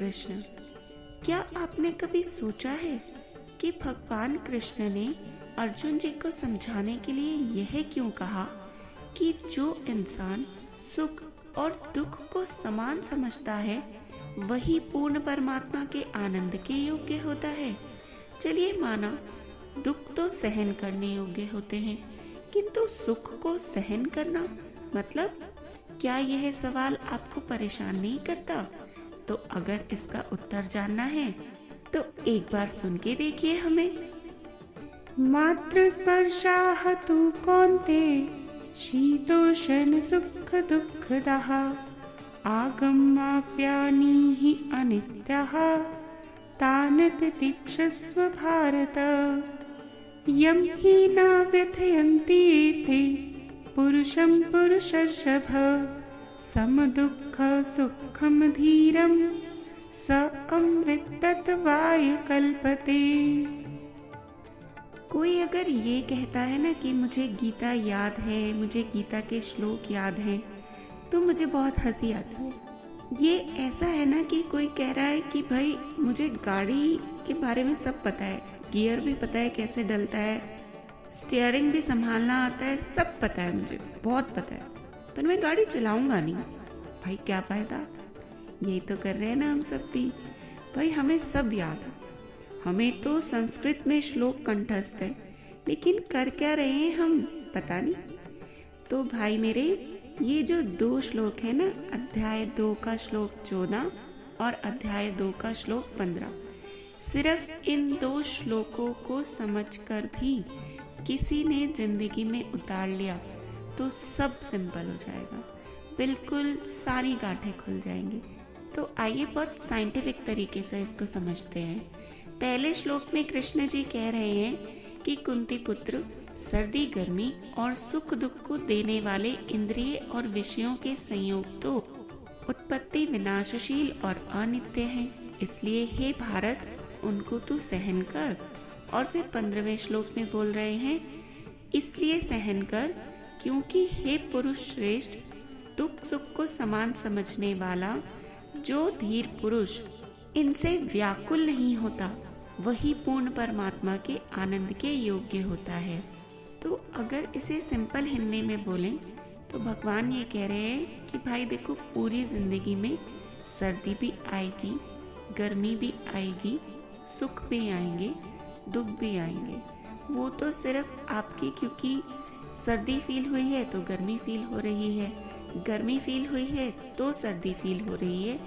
कृष्ण। क्या आपने कभी सोचा है कि भगवान कृष्ण ने अर्जुन जी को समझाने के लिए यह क्यों कहा कि जो इंसान सुख और दुख को समान समझता है वही पूर्ण परमात्मा के आनंद के योग्य होता है। चलिए माना दुख तो सहन करने योग्य होते हैं, किंतु सुख को सहन करना मतलब क्या यह सवाल आपको परेशान नहीं करता? तो अगर इसका उत्तर जानना है तो एक बार सुन के देखिए हमें। मातृस्पर्शाः तु कौन्ते शीतोष्ण सुख दुःखदाः आगमाप्यानीहि अनित्याः तान् तितिक्षस्व भारत। यं हि न व्यथयन्ति ते पुरुषं पुरुषर्षभ समदुःख सुखं धीरं स अमृतत्वाय कल्पते। कोई अगर ये कहता है ना कि मुझे गीता याद है, मुझे गीता के श्लोक याद हैं, तो मुझे बहुत हंसी आती है। ये ऐसा है ना कि कोई कह रहा है कि भाई मुझे गाड़ी के बारे में सब पता है, गियर भी पता है कैसे डलता है, स्टीयरिंग भी संभालना आता है, सब पता है, मुझे बहुत पता है, पर मैं गाड़ी चलाऊंगा नहीं। भाई क्या फायदा? यही तो कर रहे हैं ना हम सब भी। भाई हमें सब याद है, हमें तो संस्कृत में श्लोक कंठस्थ है, लेकिन कर क्या रहे हैं हम पता नहीं। तो भाई मेरे, ये जो 2 श्लोक है ना, अध्याय 2 का श्लोक 14 और अध्याय 2 का श्लोक 15, सिर्फ इन 2 श्लोकों को समझकर भी किसी ने जिंदगी में उतार लिया तो सब सिंपल हो जाएगा, बिल्कुल सारी गांठें खुल जाएंगी। तो आइए बहुत साइंटिफिक तरीके से इसको समझते हैं। पहले श्लोक में कृष्ण जी कह रहे हैं कि कुंती पुत्र सर्दी गर्मी और सुख दुख को देने वाले इंद्रिय और विषयों के संयोग तो उत्पत्ति विनाशशील और अनित्य हैं, इसलिए हे भारत उनको तू सहन कर। और फिर 15वें श्लोक में बोल रहे हैं इसलिए सहन कर क्योंकि हे पुरुष श्रेष्ठ, दुख सुख को समान समझने वाला जो धीर पुरुष इनसे व्याकुल नहीं होता वही पूर्ण परमात्मा के आनंद के योग्य होता है। तो अगर इसे सिंपल हिंदी में बोलें तो भगवान ये कह रहे हैं कि भाई देखो, पूरी जिंदगी में सर्दी भी आएगी, गर्मी भी आएगी, सुख भी आएंगे, दुख भी आएंगे। वो तो सिर्फ आपकी क्योंकि सर्दी फील हुई है तो गर्मी फील हो रही है, गर्मी फील हुई है तो सर्दी फील हो रही है।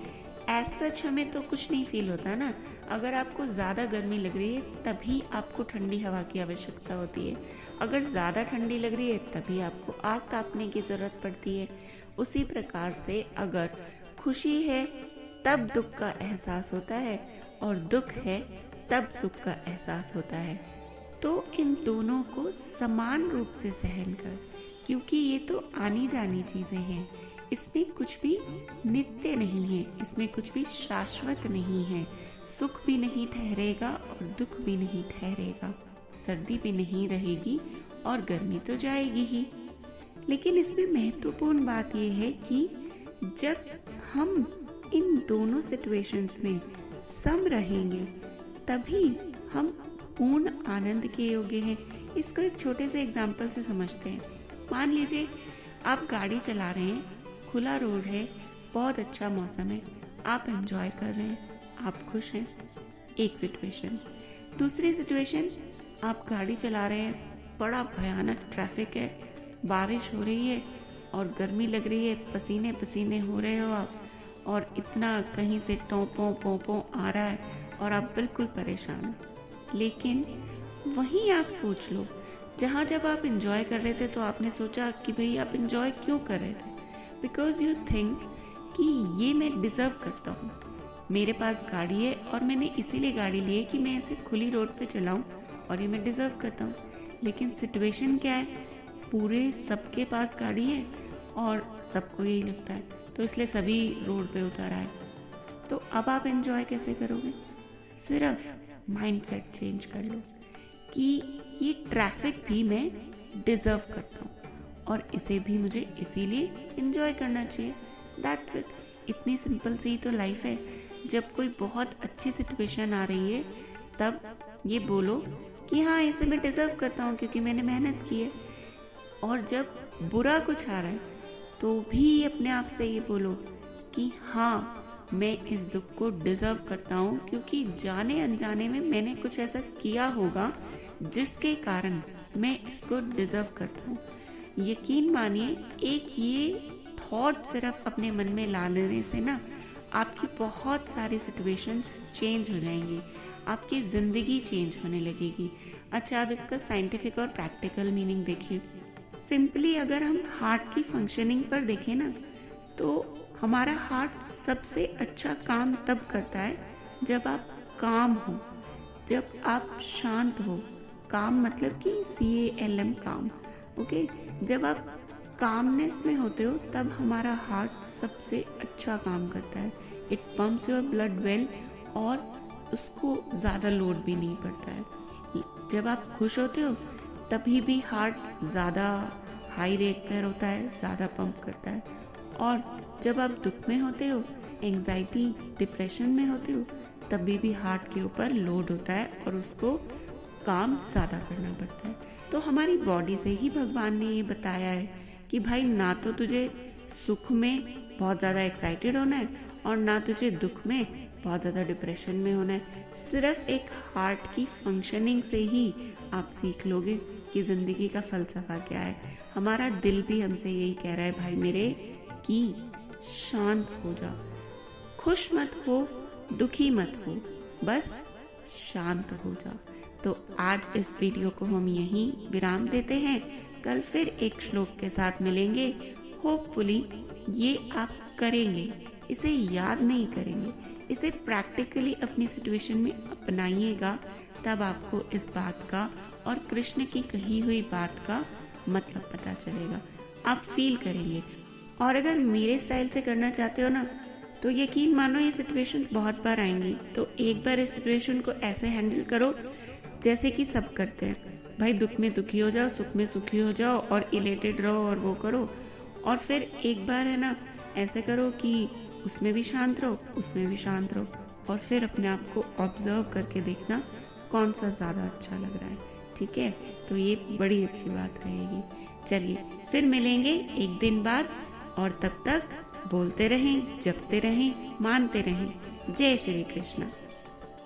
एज सच हमें तो कुछ नहीं फील होता ना। अगर आपको ज़्यादा गर्मी लग रही है तभी आपको ठंडी हवा की आवश्यकता होती है, अगर ज़्यादा ठंडी लग रही है तभी आपको आग तापने की ज़रूरत पड़ती है। उसी प्रकार से अगर खुशी है तब दुख का एहसास होता है और दुख है तब सुख का एहसास होता है। तो इन दोनों को समान रूप से सहन कर, क्योंकि ये तो आनी जानी चीज़ें हैं, इसमें कुछ भी नित्य नहीं है, इसमें कुछ भी शाश्वत नहीं है। सुख भी नहीं ठहरेगा और दुख भी नहीं ठहरेगा, सर्दी भी नहीं रहेगी और गर्मी तो जाएगी ही। लेकिन इसमें महत्वपूर्ण बात यह है कि जब हम इन दोनों सिचुएशंस में सम रहेंगे तभी हम पूर्ण आनंद के योग्य हैं। इसको एक छोटे से एग्जाम्पल से समझते हैं। मान लीजिए आप गाड़ी चला रहे हैं, खुला रोड है, बहुत अच्छा मौसम है, आप एंजॉय कर रहे हैं, आप खुश हैं, एक सिचुएशन। दूसरी सिचुएशन, आप गाड़ी चला रहे हैं, बड़ा भयानक ट्रैफिक है, बारिश हो रही है और गर्मी लग रही है, पसीने पसीने हो रहे हो आप, और इतना कहीं से टोंपों पोंपों आ रहा है और आप बिल्कुल परेशान हो। लेकिन वहीं आप सोच लो, जहाँ जब आप इंजॉय कर रहे थे तो आपने सोचा कि भाई आप इंजॉय क्यों कर रहे थे? बिकॉज यू थिंक कि ये मैं डिज़र्व करता हूँ, मेरे पास गाड़ी है और मैंने इसीलिए गाड़ी ली है कि मैं इसे खुली रोड पे चलाऊँ और ये मैं डिज़र्व करता हूँ। लेकिन सिचुएशन क्या है, पूरे सबके पास गाड़ी है और सबको यही लगता है, तो इसलिए सभी रोड पे उतर आए। तो अब आप एंजॉय कैसे करोगे? सिर्फ माइंडसेट चेंज कर लो कि ये ट्रैफिक भी मैं डिजर्व करता हूँ और इसे भी मुझे इसीलिए एंजॉय करना चाहिए। That's it. इतनी सिंपल सी ही तो लाइफ है। जब कोई बहुत अच्छी सिचुएशन आ रही है तब ये बोलो कि हाँ इसे मैं डिजर्व करता हूँ क्योंकि मैंने मेहनत की है। और जब बुरा कुछ आ रहा है तो भी अपने आप से ये बोलो कि हाँ मैं इस दुख को डिजर्व करता हूँ क्योंकि जाने अनजाने में मैंने कुछ ऐसा किया होगा जिसके कारण मैं इसको डिजर्व करता हूँ। यकीन मानिए एक ये थॉट सिर्फ अपने मन में ला लेने से ना आपकी बहुत सारी सिचुएशंस चेंज हो जाएंगी, आपकी ज़िंदगी चेंज होने लगेगी। अच्छा, अब इसका साइंटिफिक और प्रैक्टिकल मीनिंग देखिए। सिंपली अगर हम हार्ट की फंक्शनिंग पर देखें ना तो हमारा हार्ट सबसे अच्छा काम तब करता है जब आप काम हो, जब आप शांत हो। काम मतलब कि CALM काम, ओके। जब आप कामनेस में होते हो तब हमारा हार्ट सबसे अच्छा काम करता है। It pumps your blood well और उसको ज़्यादा लोड भी नहीं पड़ता है। जब आप खुश होते हो तभी भी हार्ट ज़्यादा हाई रेट पर होता है, ज़्यादा पंप करता है। और जब आप दुख में होते हो, एंजाइटी डिप्रेशन में होते हो, तभी भी हार्ट के ऊपर लोड होता है और उसको काम ज़्यादा करना पड़ता है। तो हमारी बॉडी से ही भगवान ने ये बताया है कि भाई ना तो तुझे सुख में बहुत ज़्यादा एक्साइटेड होना है और ना तुझे दुख में बहुत ज़्यादा डिप्रेशन में होना है। सिर्फ एक हार्ट की फंक्शनिंग से ही आप सीख लोगे कि ज़िंदगी का फलसफा क्या है। हमारा दिल भी हमसे यही कह रहा है भाई मेरे कि शांत हो जा, खुश मत हो, दुखी मत हो, बस शांत हो जा। तो आज इस वीडियो को हम यहीं विराम देते हैं। कल फिर एक श्लोक के साथ मिलेंगे। होपफुली ये आप करेंगे, इसे याद नहीं करेंगे, इसे प्रैक्टिकली अपनी सिचुएशन में अपनाइएगा, तब आपको इस बात का और कृष्ण की कही हुई बात का मतलब पता चलेगा, आप फील करेंगे। और अगर मेरे स्टाइल से करना चाहते हो ना तो यकीन मानो ये सिचुएशंस बहुत बार आएंगी, तो एक बार इस सिचुएशन को ऐसे हैंडल करो जैसे कि सब करते हैं। भाई दुख में दुखी हो जाओ, सुख में सुखी हो जाओ और इलेटेड रहो और वो करो। और फिर एक बार है ना ऐसे करो कि उसमें भी शांत रहो, उसमें भी शांत रहो, और फिर अपने आप को ऑब्जर्व करके देखना कौन सा ज़्यादा अच्छा लग रहा है। ठीक है, तो ये बड़ी अच्छी बात रहेगी। चलिए फिर मिलेंगे एक दिन बाद, और तब तक बोलते रहें, जपते रहें, मानते रहें। जय श्री कृष्ण।